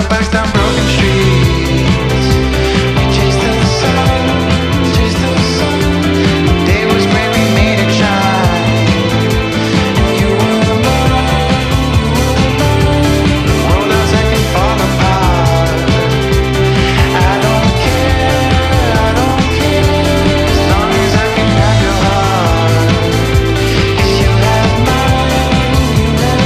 bikes down broken streets. We chased the sun, chased the sun. The day was great, we made it shine. You were mine, the world else I can fall apart. I don't care, as long as I can have your heart. 'Cause you have mine, you have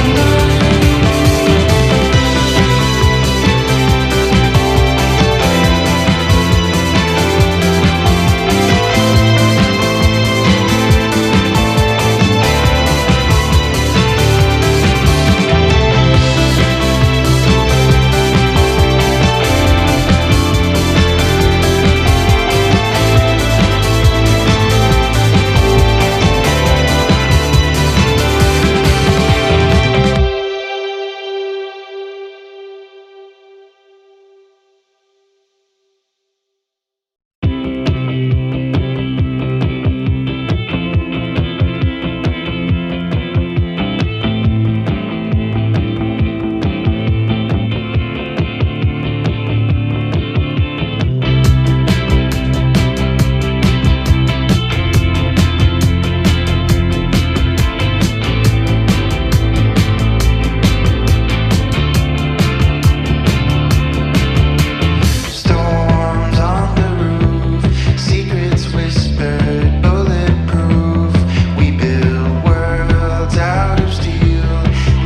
storms on the roof, secrets whispered, bulletproof. We built worlds out of steel.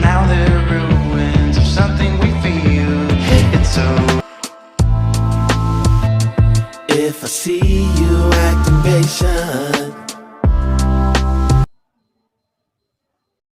Now they're ruins of something we feel. It's so. If I see you acting patient,